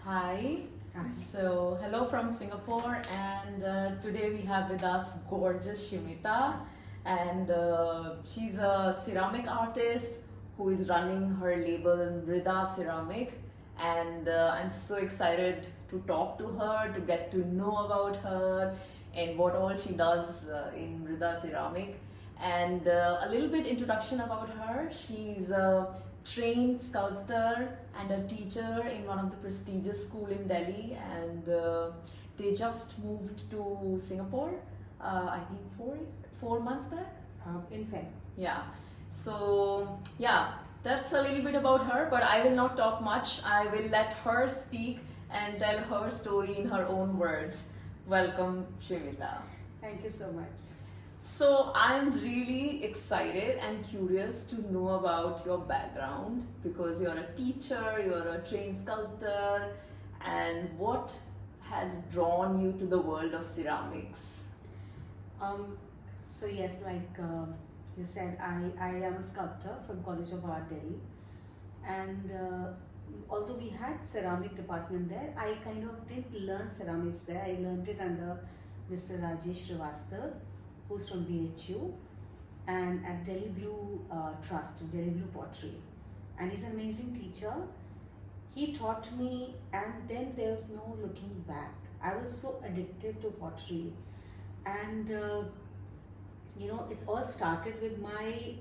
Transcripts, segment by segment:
Hi. Hi. So, hello from Singapore, and today we have with us gorgeous Sheemita, and she's a ceramic artist who is running her label Mridaceramique, and I'm so excited to talk to her, to get to know about her, and what all she does in Mridaceramique, and a little bit introduction about her. She's a trained sculptor and a teacher in one of the prestigious school in Delhi, and they just moved to Singapore. I think four months back. In Feb. Yeah. So yeah, that's a little bit about her. But I will not talk much. I will let her speak and tell her story in her own words. Welcome, Sheemita. Thank you so much. So I'm really excited and curious to know about your background because you're a teacher, you're a trained sculptor, and what has drawn you to the world of ceramics? So yes, like you said, I am a sculptor from College of Art, Delhi, and although we had ceramic department there, I kind of didn't learn ceramics there. I learned it under Mr. Rajesh Srivastav, who's from BHU, and at Delhi Blue Trust, Delhi Blue Pottery, and he's an amazing teacher. He taught me, and then there was no looking back. I was so addicted to pottery, and it all started with my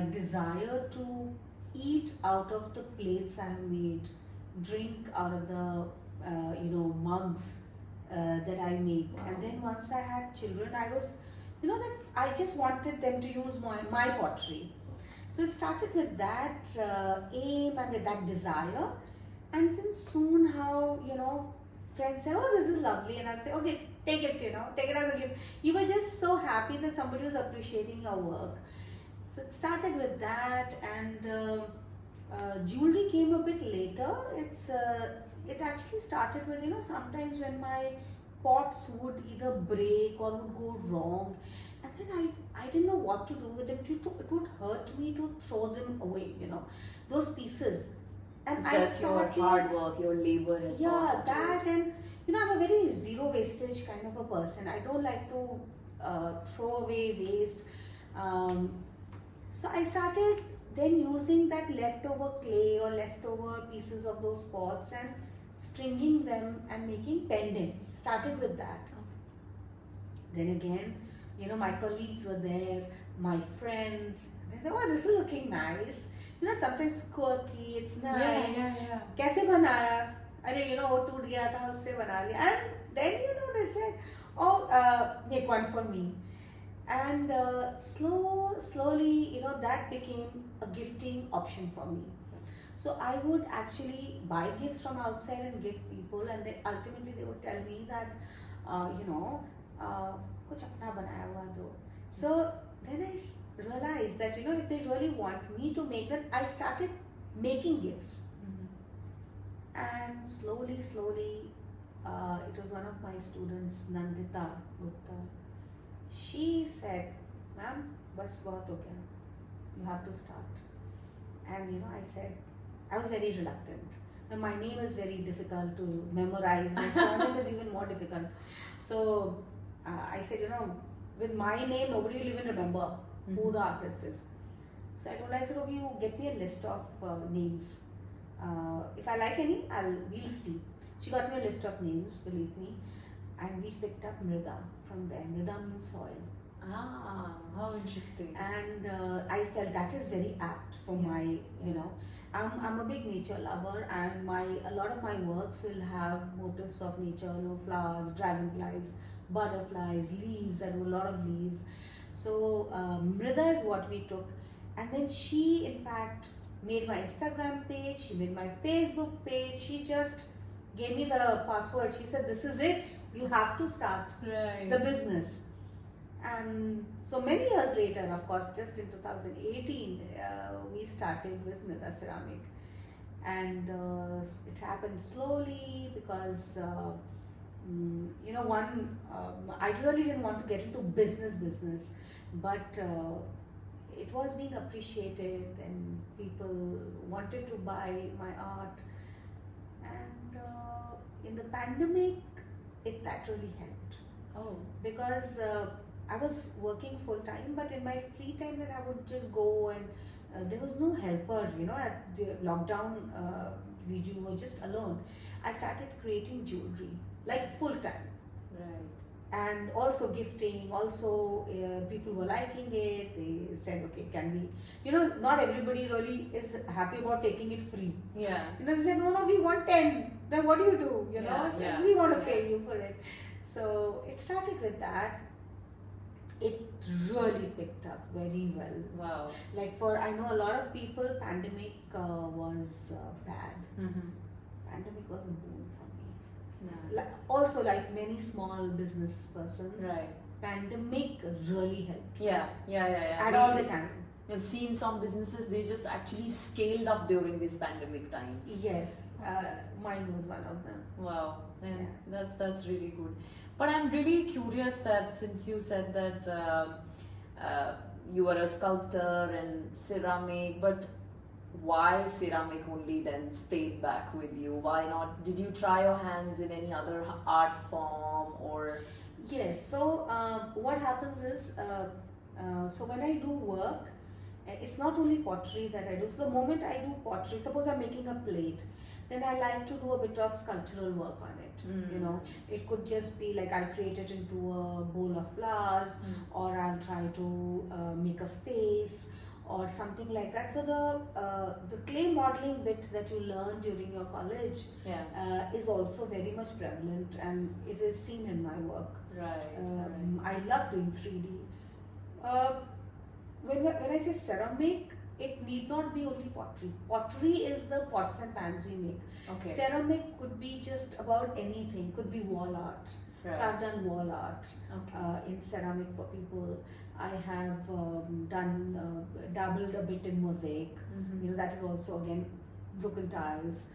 desire to eat out of the plates I have made, drink out of the mugs that I make. Wow. And then once I had children, I was, that I just wanted them to use my pottery. So it started with that aim and with that desire, and then soon how friends say, "Oh, this is lovely," and I'd say, "Okay, take it, take it as a gift." You were just so happy that somebody was appreciating your work. So it started with that, and jewelry came a bit later. It actually started with sometimes when my pots would either break or would go wrong, and then I didn't know what to do with them. It would hurt me to throw them away, those pieces. And That's your hard work, your labor has gone yeah, into that, it. and I'm a very zero wastage kind of a person. I don't like to throw away waste. So I started then using that leftover clay or leftover pieces of those pots and stringing them and making pendants. Started with that. Then again, my colleagues were there, my friends. They said, "Oh, this is looking nice." Sometimes quirky, it's nice. Yeah. कैसे बनाया? अरे वो टूट गया था उससे बना लिया. And then they said, "Oh, make one for me." And slowly, that became a gifting option for me. So I would actually buy gifts from outside and give people, and ultimately they would tell me that, कुछ अपना बनाया हुआ दो. So then I realized that if they really want me to make that, I started making gifts. And slowly, it was one of my students, Nandita Gupta. She said, "Ma'am, bas bahut ho gaya. You have to start." And I said, I was very reluctant. Now, my name is very difficult to memorize. My surname is even more difficult. So I said, with my name, nobody will even remember who the artist is. So I told her, I said, "Okay, you get me a list of names. If I like any, we'll see." She got me a list of names, believe me, and we picked up Mrida from there. Mrida means soil. Ah, how interesting. And I felt that is very apt for my, I'm a big nature lover, and a lot of my works will have motifs of nature, flowers, dragonflies, butterflies, leaves. I do a lot of leaves. So Mrida is what we took, and then she, in fact, made my Instagram page. She made my Facebook page. She just gave me the password. She said, "This is it. You have to start the business." And so many years later, of course, just in 2018, we started with Mridaceramique. And it happened slowly because, I really didn't want to get into business, but it was being appreciated and people wanted to buy my art. And the pandemic, that really helped. Oh. Because I was working full time, but in my free time then I would just go, and there was no helper, at the lockdown, we were just alone. I started creating jewelry, like full time. Right. And also gifting, also people were liking it. They said, okay, can we, not everybody really is happy about taking it free. Yeah. They said, no, we want 10. Then what do you do? Yeah. We want to pay you for it. So it started with that. It really picked up very well. Wow. Like I know a lot of people, pandemic was bad. Mm-hmm. Pandemic was a boon for me. Yeah. Also, like many small business persons, Right. pandemic really helped. Yeah. At all the time. I've seen some businesses, they just actually scaled up during these pandemic times. Yes, mine was one of them. Wow, then Yeah. that's really good. But I'm really curious that since you said that you were a sculptor and ceramic, but why ceramic only then stayed back with you? Why not? Did you try your hands in any other art form or? Yes, so what happens is, so when I do work, it's not only pottery that I do. So the moment I do pottery, suppose I'm making a plate, then I like to do a bit of sculptural work on it. It could just be like I'll create it into a bowl of flowers, or I'll try to make a face or something like that. So the clay modeling bit that you learn during your college is also very much prevalent, and it is seen in my work. Right. I love doing 3D. When I say ceramic, it need not be only pottery. Pottery is the pots and pans we make. Okay. Ceramic could be just about anything. Could be wall art. Right. So I've done wall art Okay. in ceramic for people. I have dabbled a bit in mosaic. That is also again broken tiles.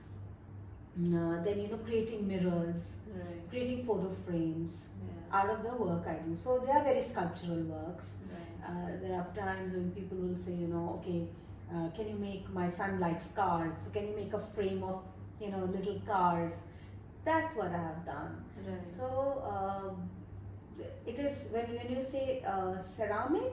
Then creating mirrors, Right. creating photo frames Yeah. out of the work I do. So they are very sculptural works. Right. There are times when people will say, okay, can you make, my son likes cars, so can you make a frame of, little cars? That's what I have done. Right. So it is, when you say ceramic,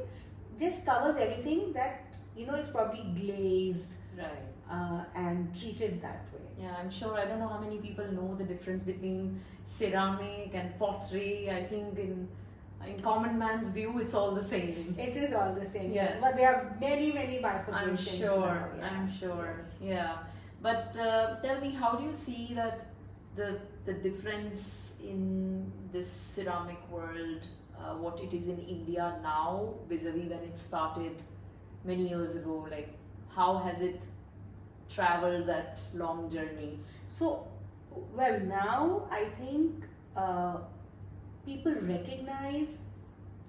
this covers everything that, is probably glazed Right. and treated that way. Yeah, I'm sure. I don't know how many people know the difference between ceramic and pottery. I think in common man's view, it's all the same. It is all the same, Yeah. yes, but there are many, many bifurcations. I'm sure. now, yeah. I'm sure. Yes. Yeah. But tell me, how do you see that the difference in this ceramic world, what it is in India now vis-a-vis when it started many years ago? Like, how has it traveled that long journey? So, well, now I think people recognize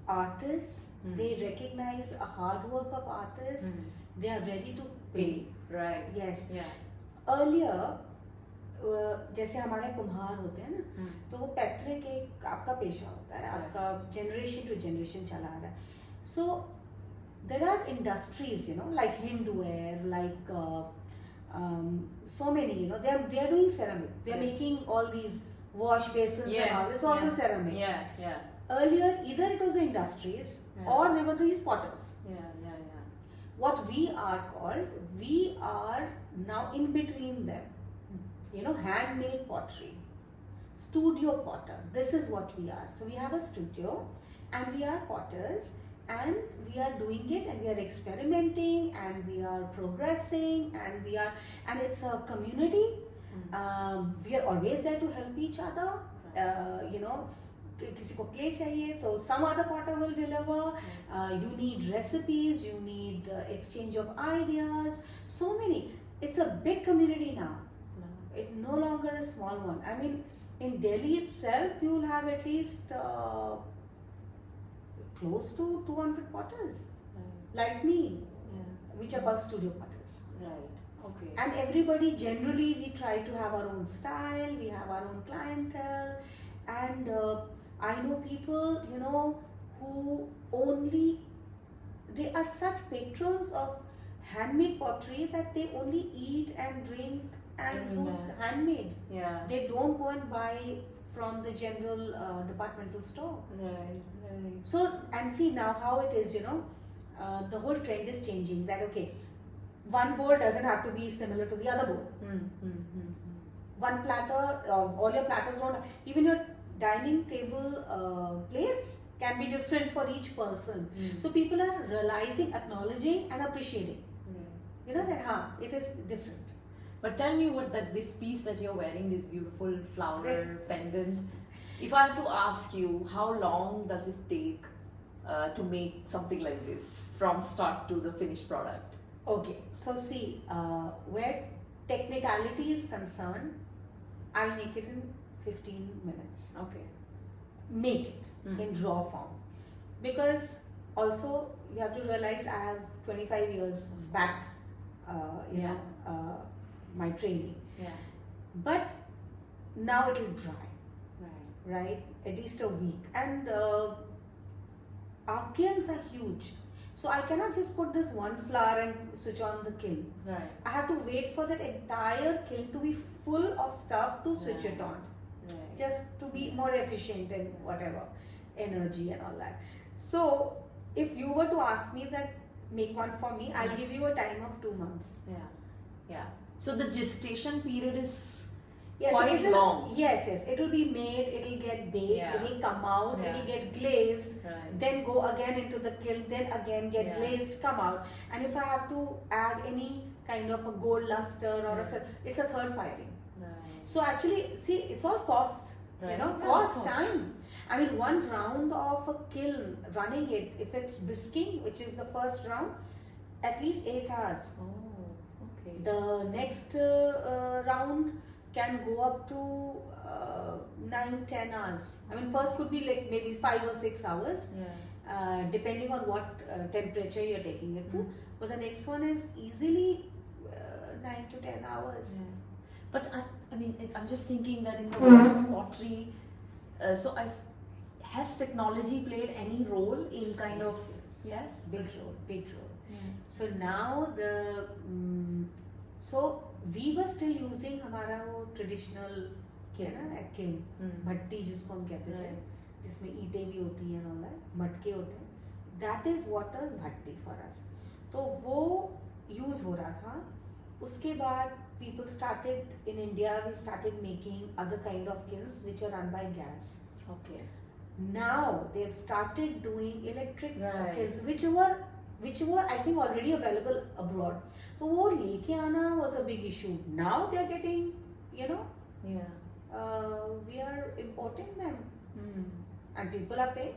artists, they recognize a hard work of artists, they are ready to pay. Right. Yes. Yeah. Earlier, जैसे हमारे कुम्हार होते हैं ना, तो वो पैतृक एक आपका पेशा होता है, आपका जनरेशन टू जनरेशन चला आ रहा है. So there are industries, like hindware, like so many, they are doing ceramic. They are making all these wash basins and all. It's also ceramic. Yeah. Earlier, either it was the industries or they were these potters. Yeah. What we are called, we are now in between them. Handmade pottery, studio potter. This is what we are. So we have a studio, and we are potters, and we are doing it, and we are experimenting, and we are progressing, and it's a community. We are always there to help each other. किसी को clay चाहिए तो some other potter will deliver. You need recipes, you need exchange of ideas, so many. It's a big community now. It's no longer a small one. I mean, in Delhi itself, you will have at least close to 200 potters, like me, which are called studio potters. Right. Okay. And everybody, generally, we try to have our own style, we have our own clientele, and I know people, who they are such patrons of handmade pottery that they only eat and drink and In use handmade. Yeah. They don't go and buy from the general departmental store. Right. Right. So, and see now how it is, the whole trend is changing that okay, one bowl doesn't have to be similar to the other bowl. One platter, all your platters don't, even your dining table plates can be different for each person. So people are realizing, acknowledging and appreciating. That it is different. But tell me this piece that you're wearing, this beautiful flower Right. pendant. If I have to ask you, how long does it take to make something like this from start to the finished product? Okay, so see, where technicality is concerned, I'll make it in 15 minutes. Okay. Make it in raw form. Because also you have to realize I have 25 years back, my training. Yeah. But now it will dry, Right. right? At least a week. And our kilns are huge. So I cannot just put this one flower and switch on the kiln. Right. I have to wait for that entire kiln to be full of stuff to switch it on. Right. Just to be more efficient and whatever, energy and all that. So if you were to ask me that make one for me, I'll give you a time of 2 months. Yeah. Yeah. So the gestation period is Yes, quite it'll, long. Yes, it'll be made, it'll get baked, Yeah. it'll come out, Yeah. it'll get glazed, Right. then go again into the kiln, then again get Yeah. glazed, come out. And if I have to add any kind of a gold luster or it's a third firing. Right. So actually, see, it's all cost. Right. Yeah, of Cost, course. time. I mean, one round of a kiln, running it, if it's bisking, which is the first round, at least 8 hours. Oh, okay. The next round can go up to 9-10 hours. I mean, first could be like maybe 5 or 6 hours, Yeah. depending on what temperature you're taking it to. But the next one is easily 9 to 10 hours. Yeah. But I'm just thinking that in the world of pottery, has technology played any role in kind of yes? Big role. Yeah. So now so we were still using हमारा वो traditional kiln, भट्टी जिसको हम कहते थे, जिसमें ईंटें भी होती हैं और मटके होते हैं. That is what is Bhatti for us. तो वो use हो रहा था. उसके बाद people started in India, we started making other kind of kilns which are run by gas. Okay. Now they've started doing electric Right. kilns which were I think already available abroad. So वो लेके आना was a big issue. Now they are getting, Yeah. we are importing them, and people are paying.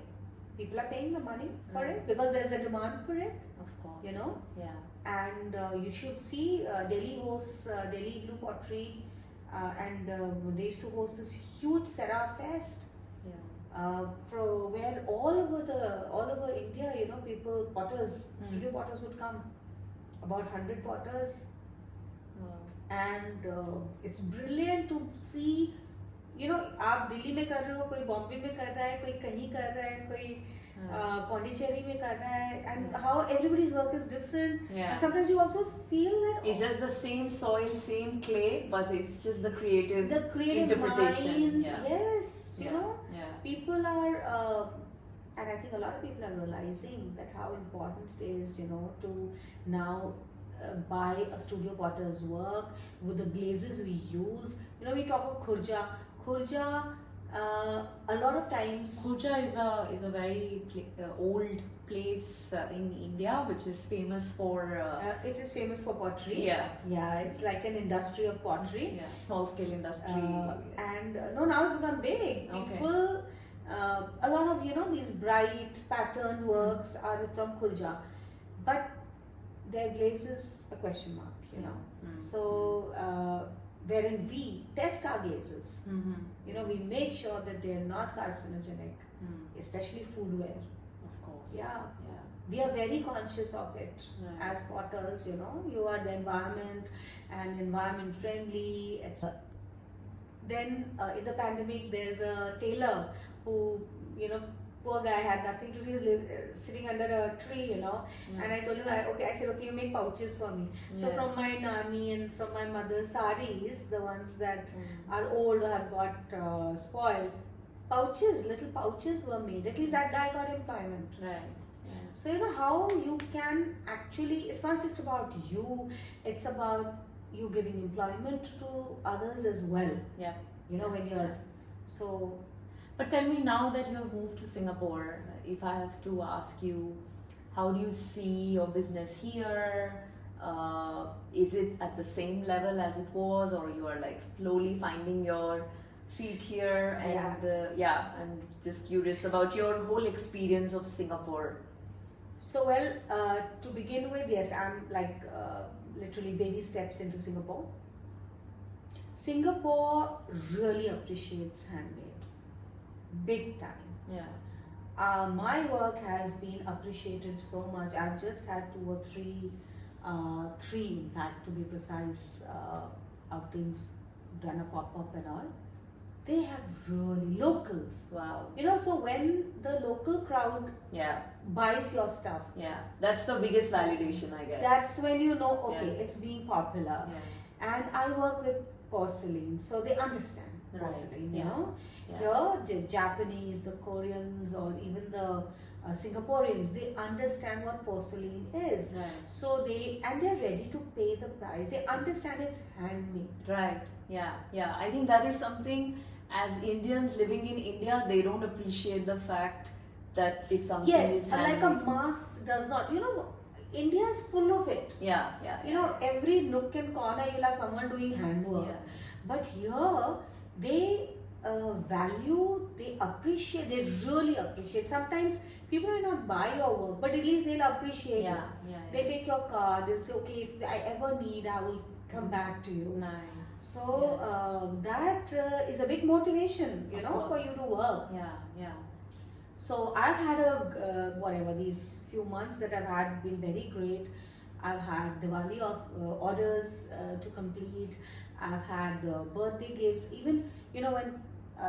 People are paying the money for Right. it because there's a demand for it. Of course. Yeah. Yeah. And you should see Delhi hosts Delhi Blue Pottery, and they used to host this huge Serra Fest. Yeah. From where all over India, people, potters, studio potters would come, about 100 potters, Wow. and it's brilliant to see. आप दिल्ली में कर रहे हो, कोई बॉम्बे में कर रहा है, कोई कहीं कर रहा है, कोई Pondicherry में कर रहा है, and how everybody's work is different. Yeah. And sometimes you also feel that It's just the same soil, same clay, but it's just the creative the creative interpretation. mind, Yeah. yes, Yeah. Yeah. people are, and I think a lot of people are realizing that how important it is, to now buy a studio potter's work with the glazes we use. We talk of khurja. A lot of times. Khurja is a very old place in India, which is famous for It is famous for pottery. yeah, It's like an industry of pottery. yeah, small scale industry. And no, now it's become big. Okay. People, a lot of these bright patterned works are from Khurja, but their glaze is a question mark. So wherein we test our glazes, we make sure that they are not carcinogenic, especially foodware. Of course. Yeah. Yeah. We are very conscious of it. Right. As potters, you are the environment and environment friendly, etc. Then in the pandemic, there's a tailor who, poor guy had nothing to do, sitting under a tree, you know. Yeah. And I told him, I said, okay, you make pouches for me. So Yeah. from my nani and from my mother's saris, the ones that Mm. are old or have got spoiled, pouches, little pouches were made. At least that guy got employment. Right. Yeah. So you know how you can actually, it's not just about you, it's about you giving employment to others as well. Yeah. You know, when you're, so But tell me, now that you have moved to Singapore, if I have to ask you, how do you see your business here? Is it at the same level as it was, or you are like slowly finding your feet here? And I'm just curious about your whole experience of Singapore. So well, to begin with, yes, I'm like literally baby steps into Singapore. Singapore really appreciates handmade, big time. Yeah. My work has been appreciated so much. I've just had 2 or 3, 3 in fact to be precise, outings, done a pop-up and all. They have really locals. Wow. You know, so when the local crowd Yeah. buys your stuff, Yeah. That's the biggest validation, I guess. that's when you know, okay, Yeah. it's being popular. Yeah. And I work with porcelain, so they understand Right. porcelain, Yeah. you know. Yeah. Here, the Japanese, the Koreans, or even the Singaporeans, they understand what porcelain is. Right. So they're ready to pay the price. They understand it's handmade. Right. Yeah. Yeah. I think that is something, as Indians living in India, they don't appreciate the fact that if something Yes, is like handmade. a mass does not. You know, India is full of it. Yeah. Yeah. You know, every nook and corner you'll have someone doing handwork. Yeah. But here, they value, they appreciate, they really appreciate. Sometimes people may not buy your work, but at least they'll appreciate Yeah. it. Yeah. They'll take your card, they'll say, okay, if I ever need, I will come back to you. Nice. So that is a big motivation, you Of know, for course. you to work. Yeah. Yeah. So I've had a whatever, these few months that I've had been very great. I've had Diwali of orders to complete. I've had birthday gifts. Even, you know, when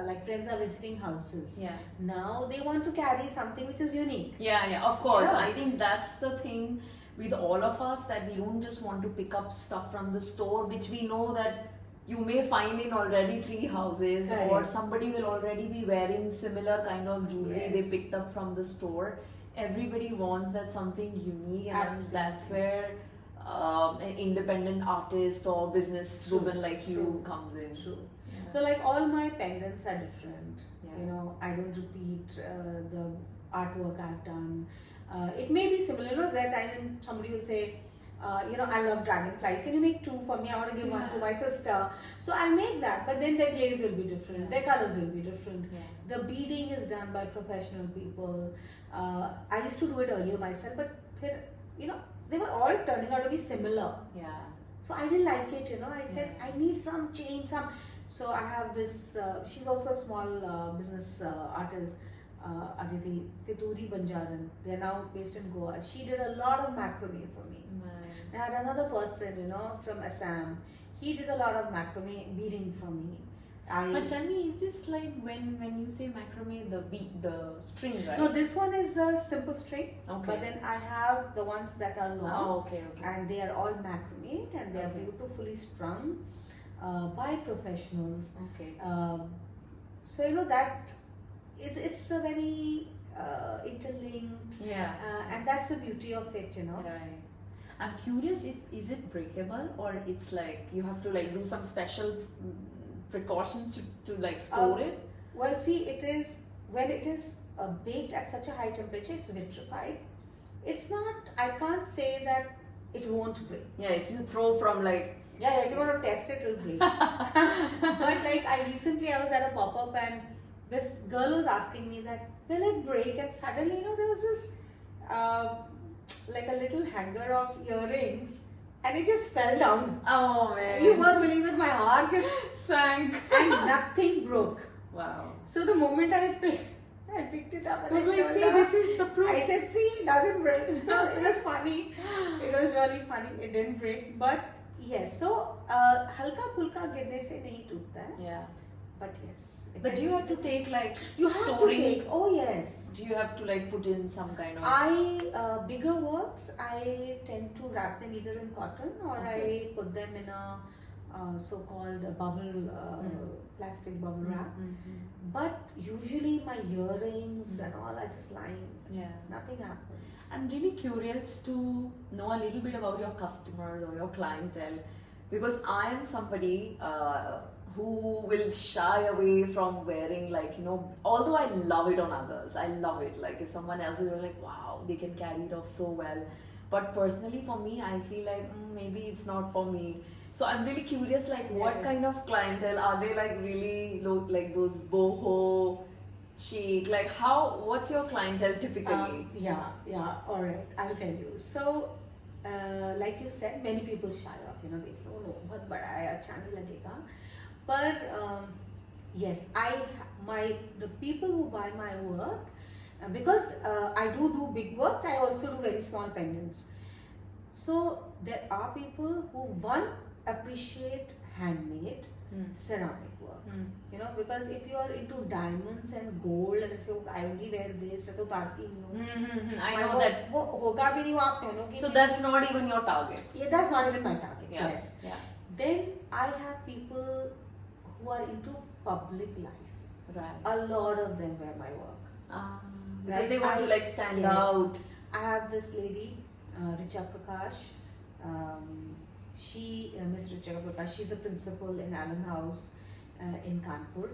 like friends are visiting houses, Yeah. now they want to carry something which is unique. Yeah. Yeah. Of course. Yeah. I think that's the thing with all of us, that we don't just want to pick up stuff from the store, which we know that you may find in already 3 houses, Correct. or somebody will already be wearing similar kind of jewelry Yes. they picked up from the store. Everybody wants that something unique, and Absolutely. that's where an independent artist or business True, woman like you true, comes in. True. Yeah. So like all my pendants are different. Yeah. You know, I don't repeat the artwork I've done. It may be similar. You know, that time when somebody will say, you know, I love dragonflies. Can you make 2 for me? I want to give 1 to Yeah. my sister. So I'll make that, but then their glaze will be different. Yeah. Their colors will be different. Yeah. The beading is done by professional people. I used to do it earlier myself, but you know, they were all turning out to be similar. Yeah. So I didn't like it, you know. I said, I need some change, some. So I have this, she's also a small business artist, Aditi Fituri Banjaran. They're now based in Goa. She did a lot of macrame for me. Nice. I had another person, you know, from Assam. He did a lot of macrame beading for me. But tell me, is this like when you say macrame, the string, right? No, this one is a simple string. Okay. But then I have the ones that are long. Oh, okay, okay. And they are all macrame and they are Okay. beautifully strung by professionals. Okay. So you know that it's a very interlinked, Yeah. and that's the beauty of it, you know. Right. I'm curious, if is it breakable, or it's like you have to like do some special precautions to like store it? Well, see, it is when it is baked at such a high temperature, it's vitrified. It's not. I can't say that it won't break. Yeah, if you throw from like Yeah, if you want to test it, it'll break. But like I was at a pop-up and this girl was asking me that, will it break? And suddenly, you know, there was this like a little hanger of earrings and it just fell down. oh man, You won't believe it, my heart just sank. and nothing broke. Wow. So the moment I picked it up It and was I like, turned see, out, this is the proof. I said, see, it doesn't break. So it was funny. It was really funny. It didn't break. But yes, so halka phulka गिरने से नहीं टूटता है. Yeah. But yes. But do you have to take like You have to storing? take. Oh yes. Do you have to like put in some kind of? Bigger works, I tend to wrap them either in cotton or Okay. I put them in a so-called bubble plastic bubble wrap. But usually my earrings and all are just lying. Yeah. Nothing happens. I'm really curious to know a little bit about your customers or your clientele, because I am somebody who will shy away from wearing, like, you know, although I love it on others, I love it. Like if someone else is like, wow, they can carry it off so well. But personally for me, I feel like maybe it's not for me. So I'm really curious, like what Yeah. kind of clientele are they? Like really like those boho chic, like how, what's your clientele typically? Yeah. All right, I'll tell you. So, like you said, many people shy off. You know, they feel, oh no, बहुत बड़ा है, अच्छा नहीं लगेगा. But yes, the people who buy my work, because I do big works, I also do very small pendants. So there are people who appreciate handmade ceramic work. You know, because if you are into diamonds and gold and say, I only wear this, मैं तो उतारती नहीं हूँ. I know that. वो होगा भी नहीं, वो आप पहनोगे. So that's not even your target. Yeah, that's not even my target. Yeah. Yes. Yeah. Then I have people who are into public life. Right. A lot of them wear my work. Because they want to like stand Yes. out. I have this lady, Richa Prakash. Miss Richa Prakash, she's a principal in Allen House in Kanpur.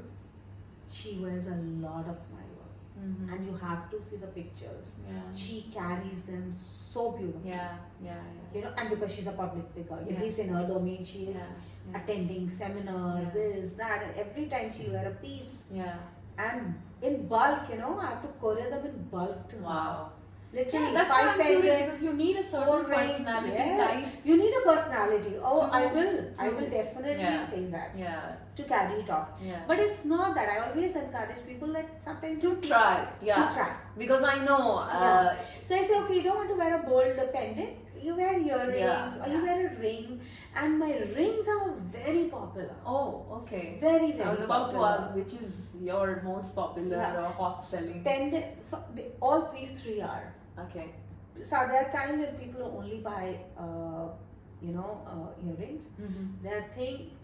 She wears a lot of my work. And you have to see the pictures. Yeah. She carries them so beautifully. Yeah. You know, and because she's a public figure, Yeah. at least in her domain, she is Yeah. attending seminars, Yeah. this, that, and every time she wear a piece. Yeah. And in bulk, you know, I have to courier them in bulk to her. Wow. Literally, That's 5 why I'm curious, pendants, because you need a 4 certain rings. personality Yeah. type. You need a personality. Oh, To- I will to- definitely Yeah. say that. Yeah. To carry it off. Yeah. But it's not that. I always encourage people that sometimes To try. Yeah. To try. Because I know. Yeah. So I say, okay, you don't want to wear a bold pendant. You wear earrings Yeah, or you wear a ring. And my rings are very popular. Oh, okay. Very, very I was about to popular. ask which is your most popular Yeah. or hot selling. Pendant. So all these 3 are. Okay. So there are times when people only buy, earrings. There are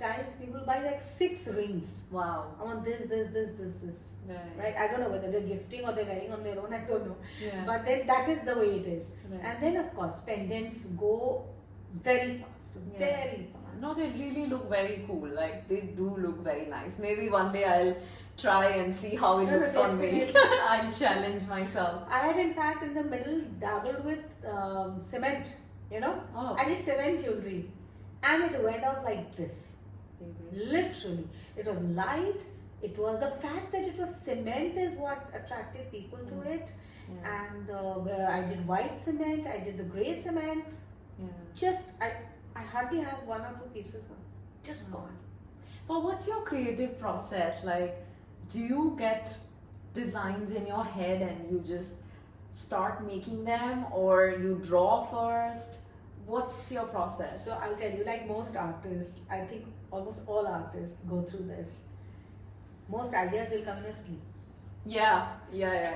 times people buy like 6 rings. Wow. I want this. Right. Right? I don't know whether they're gifting or they're wearing on their own. I don't know. Yeah. But then that is the way it is. Right. And then of course pendants go very fast. Yeah. Very fast. No, they really look very cool. Like they do look very nice. Maybe one day I'll try and see how it No, looks on me. definitely. I'll challenge myself. I had in fact in the middle dabbled with cement, you know. Oh. I did cement jewelry and it went off like this. Literally. It was light. It was the fact that it was cement is what attracted people to it. Yeah. And I did white cement, I did the grey cement. Yeah. I hardly have 1 or 2 pieces now. Just gone. But what's your creative process? Like, do you get designs in your head and you just start making them, or you draw first? What's your process? So I'll tell you, like most artists, I think almost all artists go through this. Most ideas will come in your sleep. Yeah.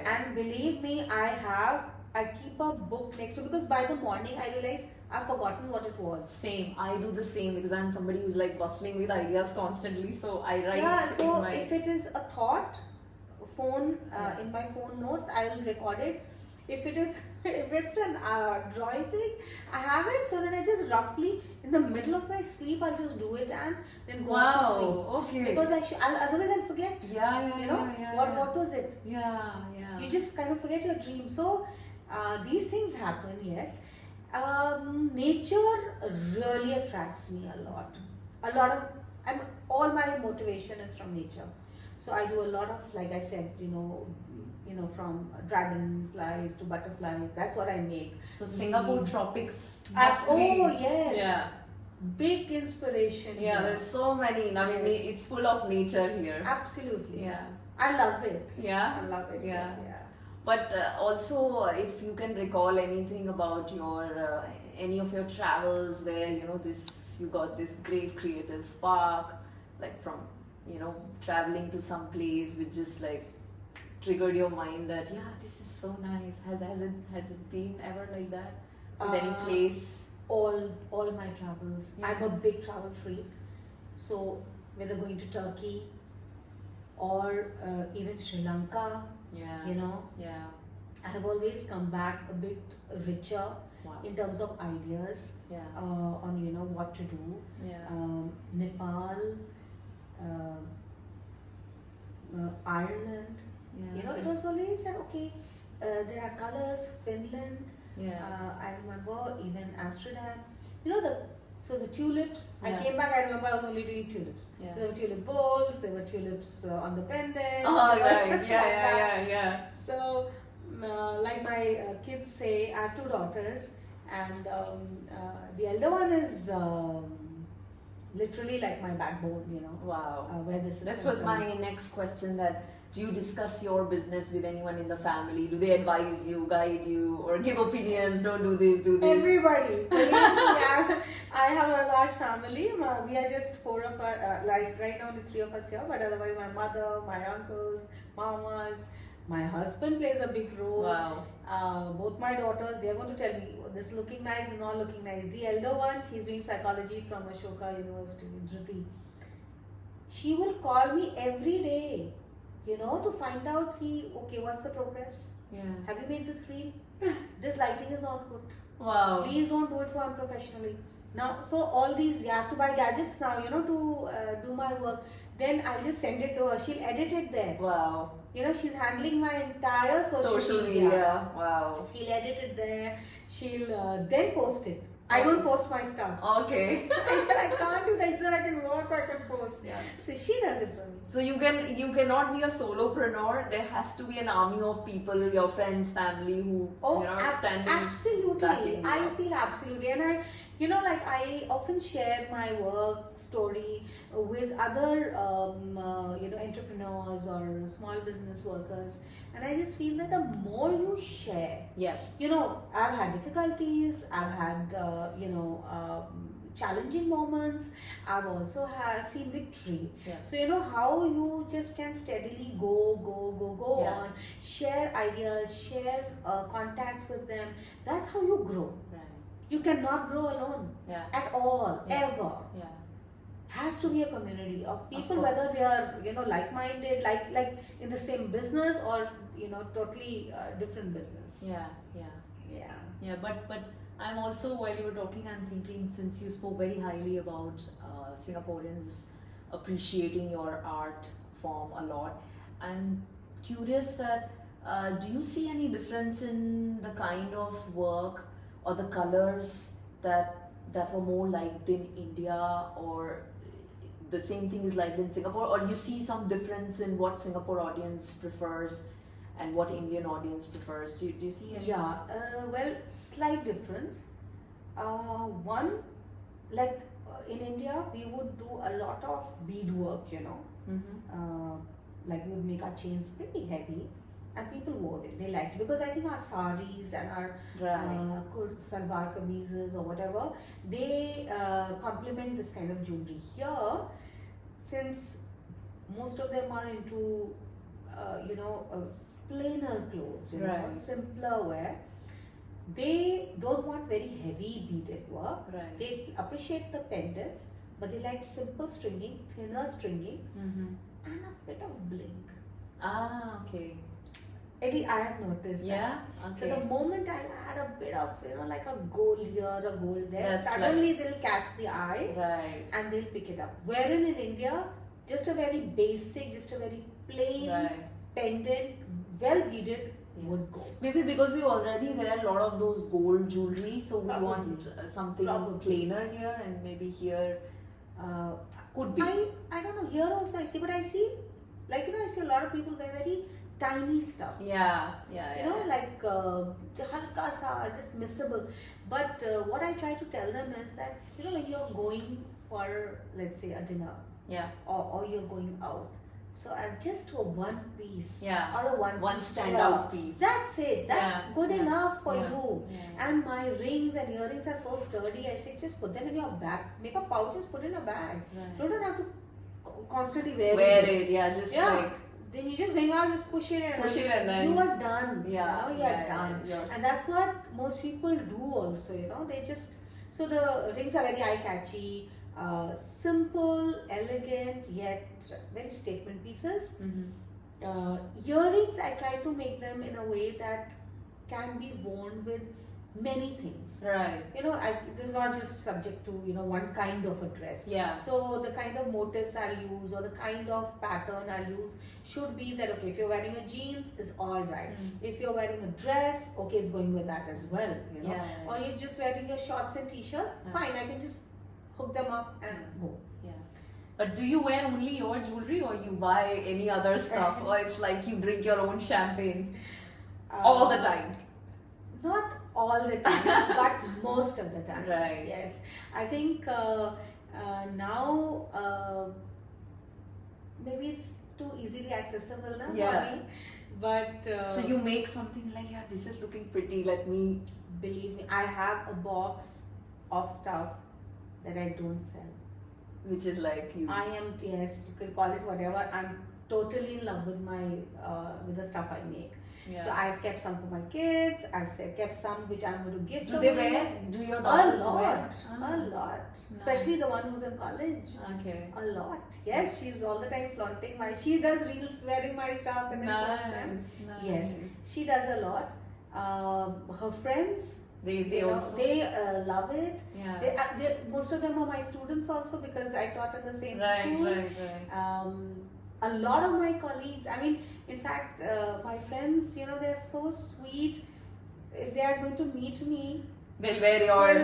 And believe me, I keep a book next to, because by the morning I realize I've forgotten what it was. Same. I do the same because I'm somebody who's like bustling with ideas constantly. So I write. Yeah, so in my... if it is a thought, in my phone notes, I will record it. If it's an drawing thing, I have it, so then I just roughly in the middle of my sleep I'll just do it and then go off to sleep. Wow. Okay. Because otherwise I'll forget. Yeah. You know what was it? Yeah. You just kind of forget your dream. So these things happen. Yes. Nature really attracts me a lot. All my motivation is from nature. So I do a lot of, like I said, from dragonflies to butterflies. That's what I make. So Singapore tropics. Yes. Yeah. Big inspiration. Yeah. here. There's so many. I mean, it's full of nature here. Absolutely. Yeah. I love it. Yeah. I love it. Yeah. Yeah. But also, if you can recall anything about your any of your travels where you got this great creative spark, like from traveling to some place which just like triggered your mind that yeah, this is so nice. Has it been ever like that with any place? All my travels. Yeah. I'm a big travel freak. So whether going to Turkey or even Sri Lanka, Yeah. you know, Yeah. I have always come back a bit richer Wow. in terms of ideas Yeah. on what to do. Yeah. Nepal, uh, Ireland. Yeah. It was always that okay. There are colors. Finland. Yeah. I remember even Amsterdam. The tulips. I Yeah. came back. I remember I was only doing tulips. Yeah. There were tulip bowls. There were tulips on the pendants. Oh, there were- right. Yeah. like Yeah. that. Yeah. So, like my kids say, I have two daughters, and the elder one is literally like my backbone. Wow. Where this is. This was concerned. my next question, that do you discuss your business with anyone in the family? Do they advise you, guide you, or give opinions? Don't do this, do this. Everybody. Believe me, I have a large family. We are just four of us. Like right now, only three of us here. But otherwise, my mother, my uncles, mamas, my husband plays a big role. Wow. Both my daughters, they are going to tell me this looking nice and not looking nice. The elder one, she's doing psychology from Ashoka University, Dhruti. She will call me every day, to find out okay, what's the progress? Yeah. Have you made this reel? This lighting is not good. Wow. Please don't do it so unprofessionally. Now, so all these, you have to buy gadgets now, to do my work. Then I'll just send it to her. She'll edit it there. Wow. She's handling my entire social media. Wow. She'll edit it there. She'll then post it. I don't post my stuff. Okay. I said I can't do that. Either I can work or I can post. Yeah. So she does it for me. So you cannot be a solopreneur. There has to be an army of people, your friends, family, who are standing. Absolutely. backing you I up. feel absolutely, and I often share my work story with other entrepreneurs or small business workers, and I just feel that the more you share, Yeah. I've had difficulties, I've had challenging moments, I've also seen victory. Yeah. So how you just can steadily go Yeah. on, share ideas, share contacts with them. That's how you grow. Right. You cannot grow alone Yeah. at all, Yeah. ever. Yeah. Has to be a community of people, course. whether they are like-minded, like in the same business, or totally different business. Yeah. Yeah. Yeah. Yeah, but I'm also, while you were talking, I'm thinking, since you spoke very highly about Singaporeans appreciating your art form a lot, I'm curious that do you see any difference in the kind of work or the colors that were more liked in India, or the same thing is liked in Singapore, or you see some difference in what Singapore audience prefers and what Indian audience prefers? Do you see any? Yeah, well, slight difference. One, like in India, we would do a lot of beadwork, Mm-hmm. like we would make our chains pretty heavy, and people wore it. They liked it because I think our saris and our Right. salwar kameezes or whatever, they complement this kind of jewelry. Here, since most of them are into, plainer clothes, Right. simpler wear, they don't want very heavy beaded work. Right. They appreciate the pendants, but they like simple stringing, thinner stringing, Mm-hmm. and a bit of bling. Ah, okay. Eddie, I have noticed that. Yeah. So Okay. the moment I add a bit of, like a gold here, a gold there, That's suddenly they'll catch the eye Right. and they'll pick it up. Wherein in India, just a very basic, just a very plain Right. pendant, well beaded Yeah. would go. Maybe because we already wear a lot of those gold jewelry, so we Probably. want something Probably. plainer here, and maybe here could be. I don't know, here also I see, but I see, I see a lot of people wear very tiny stuff. Yeah. Yeah. Like halka sa, just missable. But what I try to tell them is that, when you're going for, let's say, a dinner, Yeah. or you're going out, so just a one piece, Yeah. or a one One piece standout top, piece. that's it. That's Yeah. good Yeah. enough for Yeah. you. Yeah. And my rings and earrings are so sturdy. I say just put them in your bag. Make a pouch, just put in a bag. Right. You don't have to constantly wear it, yeah, just Yeah. like Then you just going out, just push it and then you are done. yeah, You are done. yours. And that's what most people do also, they just, so the rings are very eye catchy, simple, elegant, yet very statement pieces. Earrings, I try to make them in a way that can be worn with many things. Right. It is not just subject to one kind of a dress. Yeah. So the kind of motifs I'll use or the kind of pattern I'll use should be that, okay, if you're wearing a jeans, it's all right. If you're wearing a dress, okay, it's going with that as well. Or you're just wearing your shorts and t-shirts, fine, I can just hook them up and go. Yeah. But do you wear only your jewelry or you buy any other stuff? Or it's like you drink your own champagne all the time? Not all the time, but most of the time. Right. Yes. I think now maybe it's too easily accessible now for me. But so you make something like, yeah, this is looking pretty, let me... Believe me, I have a box of stuff that I don't sell. Which is like you... Yes, you can call it whatever. I'm totally in love with with the stuff I make. Yeah. So I've kept some for my kids. I've kept some which I'm going to gift. Do they wear? Do your daughters wear? A lot. Especially the one who's in college. Okay. A lot. Yes, she's all the time flaunting she does reels wearing my stuff and then post them. Nice. Yes, she does a lot. Her friends, they also love it. Yeah. Most of them are my students also because I taught in the same school. Right. A lot of my colleagues, in fact, my friends, they're so sweet. If they are going to meet me, they'll wear your...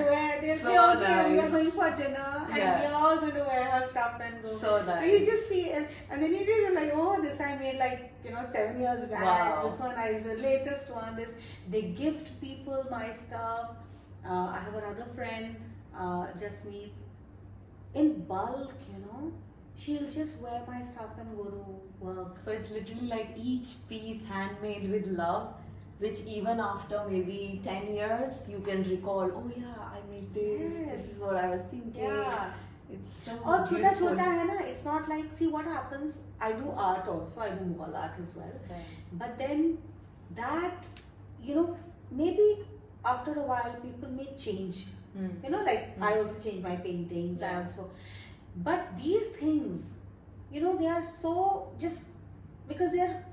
They'll so say, okay, nice. we are going for dinner and we are going to wear her stuff and go. So nice. So you just see, and then you do like, oh, this I made 7 years back. Wow. This one is the latest one. They gift people my stuff. I have another friend, Jasmeet, in bulk, she'll just wear my stuff and go to work. So it's literally like each piece handmade with love, which even after maybe 10 years, you can recall, oh yeah, I made this, this is what I was thinking. Yeah. It's so beautiful. beautiful. It's not like, see what happens, I do art also, I do wall art as well. Okay. But then that, maybe after a while people may change. I also change my paintings, Yeah. But these things, they are so just because they are,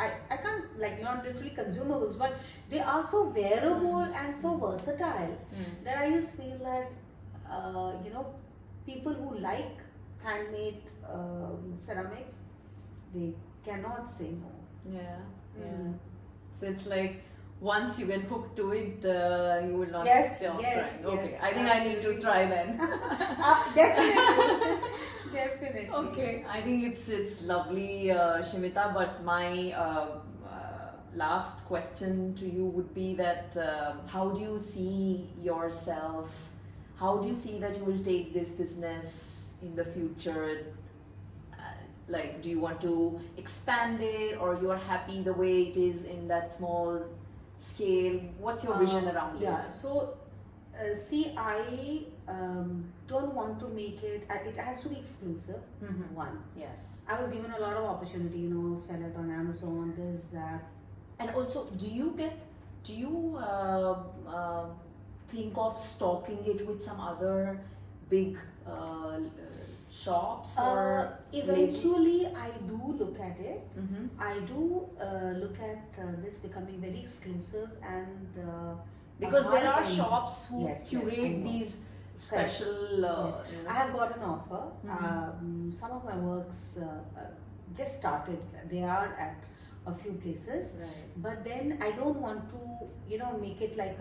I can't not literally consumables, but they are so wearable and so versatile that I just feel that, people who like handmade ceramics, they cannot say no. Yeah. So it's like, once you get hooked to it, you will not stop trying. Okay, yes, I think I need to try then. Definitely. Okay, I think it's lovely, Sheemita. But my last question to you would be that how do you see yourself? How do you see that you will take this business in the future? Do you want to expand it, or you are happy the way it is in that small scale? What's your vision around it? So I don't want to make it has to be exclusive. One, Yes. I was given a lot of opportunity, sell it on Amazon, this, that. And also, do you think of stocking it with some other big shops or eventually I do look at it. Mm-hmm. I do look at this becoming very exclusive and because there are high-end. shops who Yes, curate these special I have got an offer. Some of my works just started. They are at a few places, but then I don't want to make it like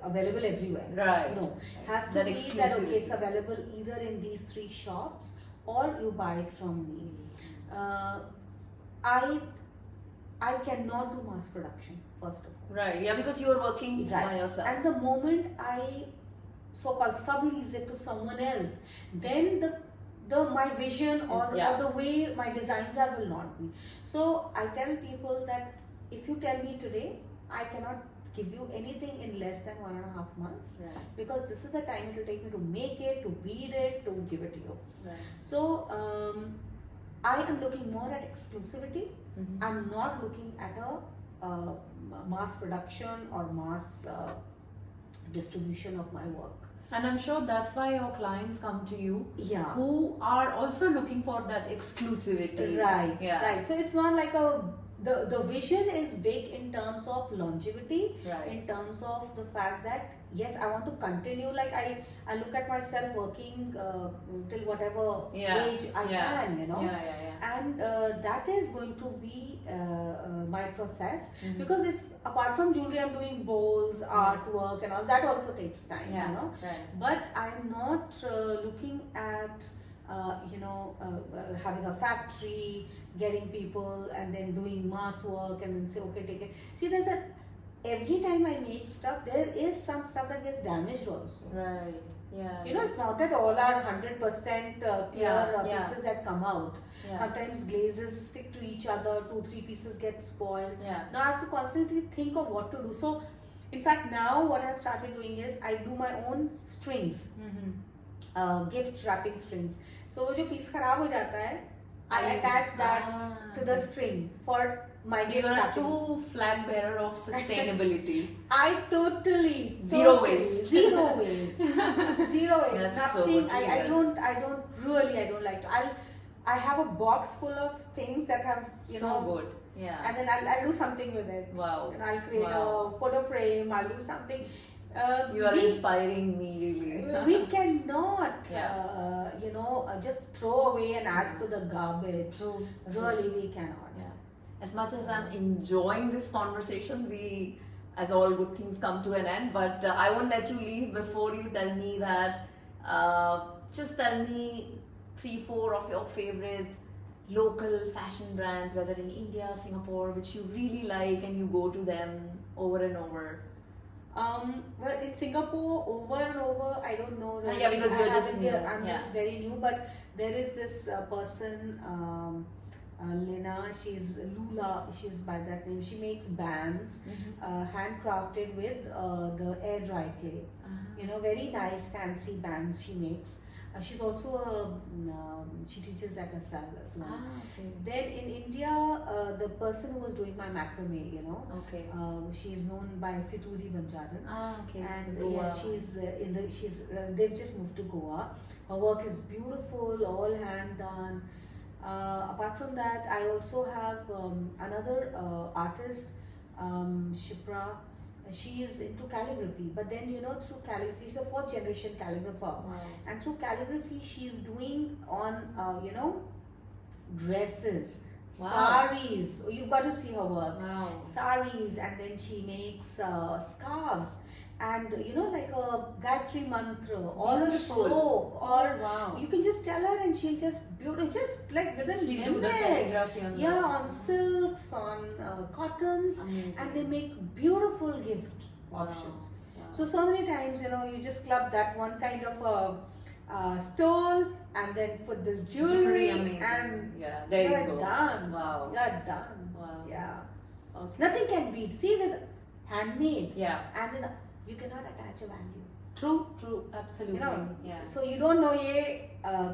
available everywhere. No, has to That be that exclusivity. it's available either in these 3 shops or you buy it from me. I cannot do mass production, first of all. Because you are working by yourself. And the moment I so-called sublease it to someone else, then my vision or the way my designs will not be. So I tell people that if you tell me today, I cannot give you anything in less than 1.5 months, Right. because this is the time it will take me to make it, to bead it, to give it to you. Right. So I am looking more at exclusivity. Mhm. I'm not looking at a mass production or mass distribution of my work. And I'm sure that's why your clients come to you, Yeah. who are also looking for that exclusivity. Right. Yeah. Right. So it's not like the vision is big in terms of longevity, Right. in terms of the fact that yes, I want to continue. Like I look at myself working till whatever Yeah. age I can, you know. Yeah. And that is going to be my process, Mhm. because it's apart from jewelry, I'm doing bowls, artwork, and all that also takes time, Yeah. you know. Right. But I'm not looking at having a factory, getting people, and then doing mass work, and then say okay, take it. See, every time I make stuff, there is some stuff that gets damaged also. Right. Yeah. You know, it's not that all are 100% clear Yeah. pieces that come out. Yeah. Sometimes glazes stick to each other, 2-3 pieces get spoiled. Yeah. Now I have to constantly think of what to do. So, in fact, now what I've started doing is I do my own strings, Mm-hmm. gift wrapping strings. So, वो जो piece खराब हो जाता है, I I attach that Ah. to the string for my So gift you're a wrapping. true flag bearer of sustainability. I totally Zero waste. zero waste, zero waste. That's so Nothing. good to I hear. don't like to. I have a box full of things that have So good. Yeah. and then I'll do something with it. Wow. And I'll create Wow. a photo frame. I'll do something. You are inspiring me, really. We cannot, Yeah. just throw away and add to the garbage. True. Really, we cannot. Yeah. As much as I'm enjoying this conversation, as all good things come to an end, but I won't let you leave before you tell me that, just tell me 3-4 of your favorite local fashion brands, whether in India, Singapore, which you really like and you go to them over and over. Well, in Singapore, over and over, I don't know. Really. Yeah, because you're I just haven't- new. I'm Yeah. just very new, but there is this person, Lena. She's Lula. She's by that name. She makes bands, handcrafted with the air dry clay. You know, very nice, fancy bands she makes. She's also she teaches at a style as well. Okay. Then in India, the person who was doing my macrame, you know, Okay. she's known by Fituri Banjaran. Okay. And Goa. yes, they've just moved to Goa. Her work is beautiful, all hand done. Apart from that, I also have another artist, Shipra. She is into calligraphy, but then through calligraphy, she's a 4th generation calligrapher. Wow. And through calligraphy, she's doing on dresses, Wow. saris. You've got to see her work. Wow. Saris, and then she makes scarves, and like a Gayatri mantra or a Beautiful. shloka, or Wow. you can just tell her and she'll just just like within She'll do the minutes. calligraphy on Yeah, the- on silks, on cottons, Amazing. and they make beautiful gift Wow. options. Wow. So many times, you just club that one kind of a stole and then put this jewelry, amazing. and Yeah, there you you're go. done. Wow. You're done. Wow. Yeah. Okay. Nothing can beat. See, with handmade, Yeah. and you cannot attach a value. True, absolutely. Yeah. So you don't know ye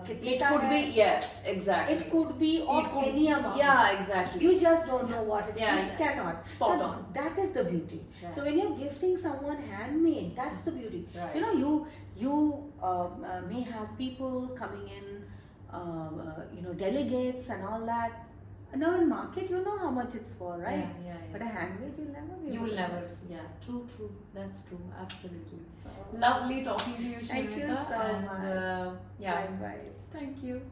kitne It ka could hai. be, yes, exactly. It could be of It could- any amount. Yeah, exactly. You just don't know what it is. Yeah, You yeah. cannot. Spot So on. that is the beauty. Yeah. So when you're gifting someone handmade, that's the beauty. Right. You may have people coming in, delegates and all that. Now in market, you know how much it's for, right? Yeah. But a handmade, you'll never be You able will to never. do. Yeah. True. That's true. Absolutely. So, Lovely talking to you, Sheemita. Thank you so and, much. yeah. Likewise. Thank you.